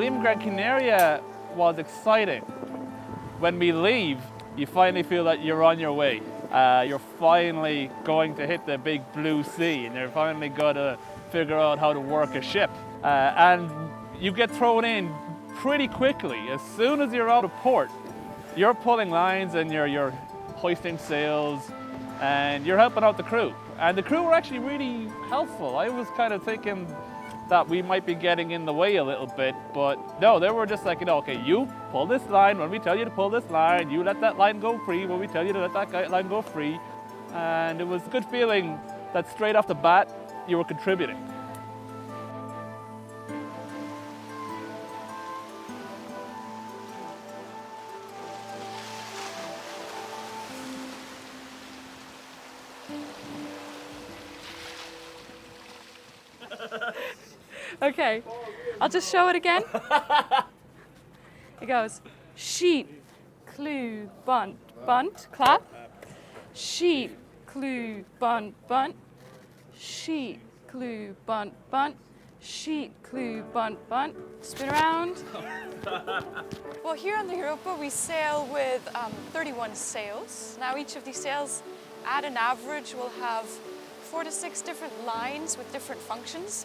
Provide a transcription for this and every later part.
leaving Gran Canaria was exciting. When we leave, you finally feel that you're on your way. You're finally going to hit the big blue sea, and you're finally going to figure out how to work a ship. And you get thrown in pretty quickly. As soon as you're out of port, you're pulling lines and you're hoisting sails and you're helping out the crew. And the crew were actually really helpful. I was kind of thinking that we might be getting in the way a little bit, but no, they were just like, okay, you pull this line when we tell you to pull this line, you let that line go free when we tell you to let that line go free. And it was a good feeling that straight off the bat, you were contributing. Okay, I'll just show it again. It goes, sheet, clue, bunt, bunt, clap. Sheet, clue, bunt, bunt. Sheet, clue, bunt, bunt. Sheet, clue, bunt, bunt. Spin around. Well, here on the Europa, we sail with 31 sails. Now, each of these sails, at an average, will have 4 to 6 different lines with different functions.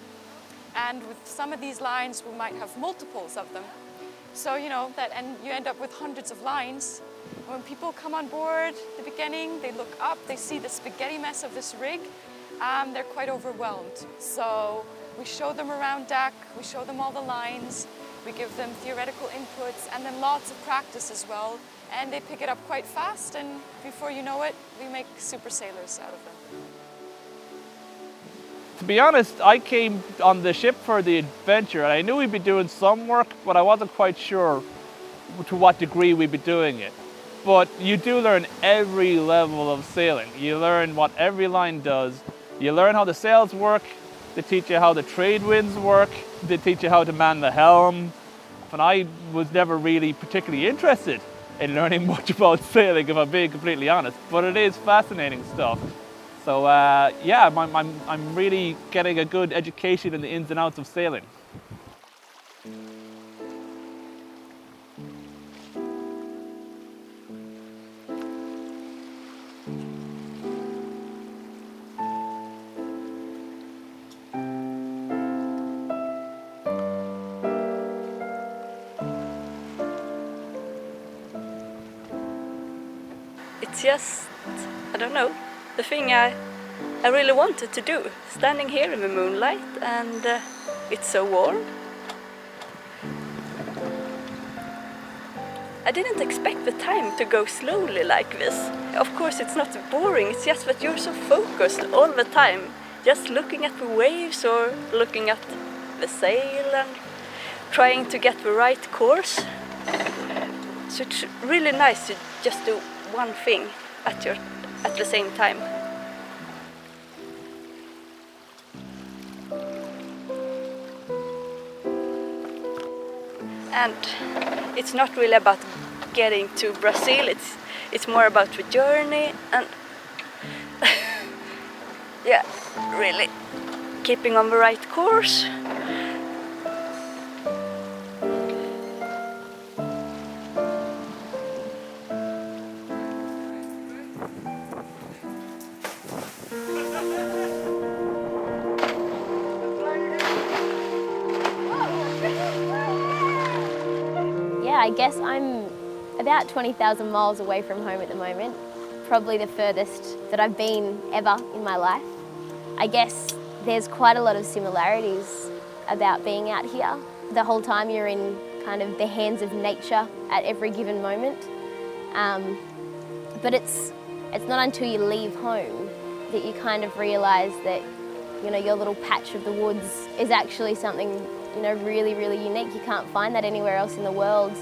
And with some of these lines, we might have multiples of them. So, and you end up with hundreds of lines. And when people come on board at the beginning, they look up, they see the spaghetti mess of this rig, they're quite overwhelmed. So we show them around deck, we show them all the lines, we give them theoretical inputs, and then lots of practice as well. And they pick it up quite fast, and before you know it, we make super sailors out of them. To be honest, I came on the ship for the adventure, and I knew we'd be doing some work, but I wasn't quite sure to what degree we'd be doing it. But you do learn every level of sailing. You learn what every line does. You learn how the sails work. They teach you how the trade winds work. They teach you how to man the helm. And I was never really particularly interested in learning much about sailing, if I'm being completely honest. But it is fascinating stuff. So yeah, I'm really getting a good education in the ins and outs of sailing. It's just, I don't know, the thing I really wanted to do, standing here in the moonlight, and it's so warm. I didn't expect the time to go slowly like this. Of course it's not boring, it's just that you're so focused all the time, just looking at the waves or looking at the sail and trying to get the right course. So it's really nice to just do one thing at the same time. And it's not really about getting to Brazil, it's more about the journey and yeah, really keeping on the right course. I guess I'm about 20,000 miles away from home at the moment, probably the furthest that I've been ever in my life. I guess there's quite a lot of similarities about being out here. The whole time you're in kind of the hands of nature at every given moment. But it's not until you leave home that you kind of realise that, your little patch of the woods is actually something really, really unique. You can't find that anywhere else in the world,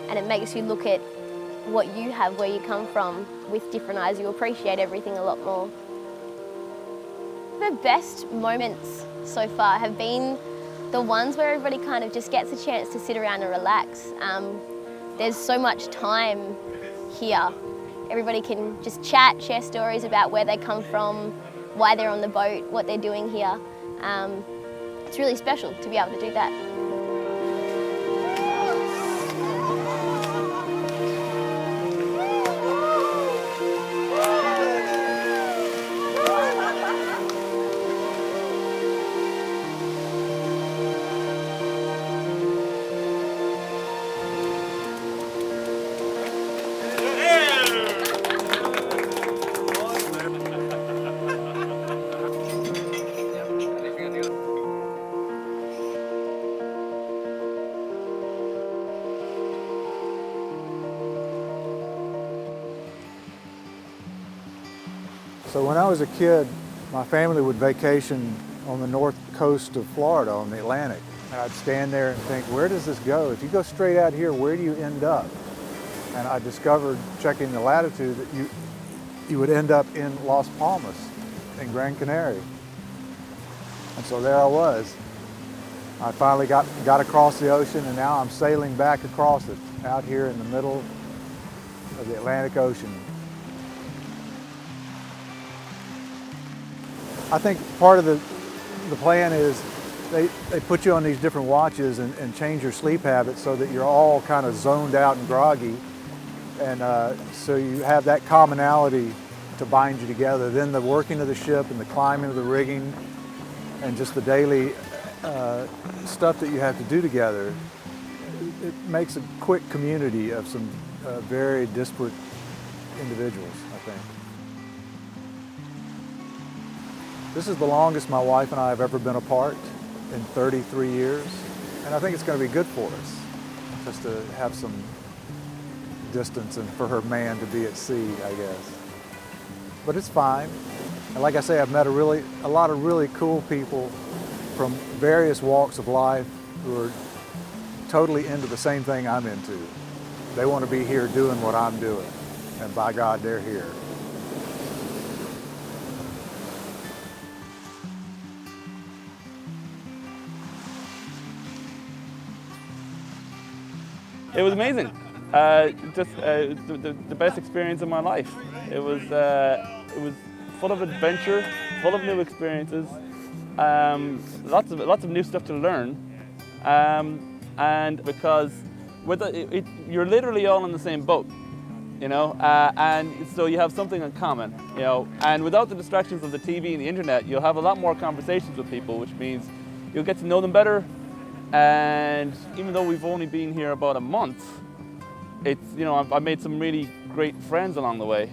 and it makes you look at what you have, where you come from, with different eyes. You appreciate everything a lot more. The best moments so far have been the ones where everybody kind of just gets a chance to sit around and relax. There's so much time here. Everybody can just chat, share stories about where they come from, why they're on the boat, what they're doing here. It's really special to be able to do that. So when I was a kid, my family would vacation on the north coast of Florida on the Atlantic. And I'd stand there and think, where does this go? If you go straight out here, where do you end up? And I discovered, checking the latitude, that you would end up in Las Palmas, in Gran Canaria. And so there I was. I finally got across the ocean, and now I'm sailing back across it, out here in the middle of the Atlantic Ocean. I think part of the plan is they put you on these different watches and change your sleep habits so that you're all kind of zoned out and groggy. And so you have that commonality to bind you together. Then the working of the ship and the climbing of the rigging and just the daily stuff that you have to do together, it makes a quick community of some very disparate individuals, I think. This is the longest my wife and I have ever been apart, in 33 years. And I think it's going to be good for us, just to have some distance and for her man to be at sea, I guess. But it's fine. And like I say, I've met a lot of really cool people from various walks of life who are totally into the same thing I'm into. They want to be here doing what I'm doing, and by God, they're here. It was amazing. Just the best experience of my life. It was full of adventure, full of new experiences, lots of new stuff to learn, and because you're literally all in the same boat, you know, and so you have something in common, you know. And without the distractions of the TV and the internet, you'll have a lot more conversations with people, which means you'll get to know them better. And even though we've only been here about a month, it's, you know, I've made some really great friends along the way.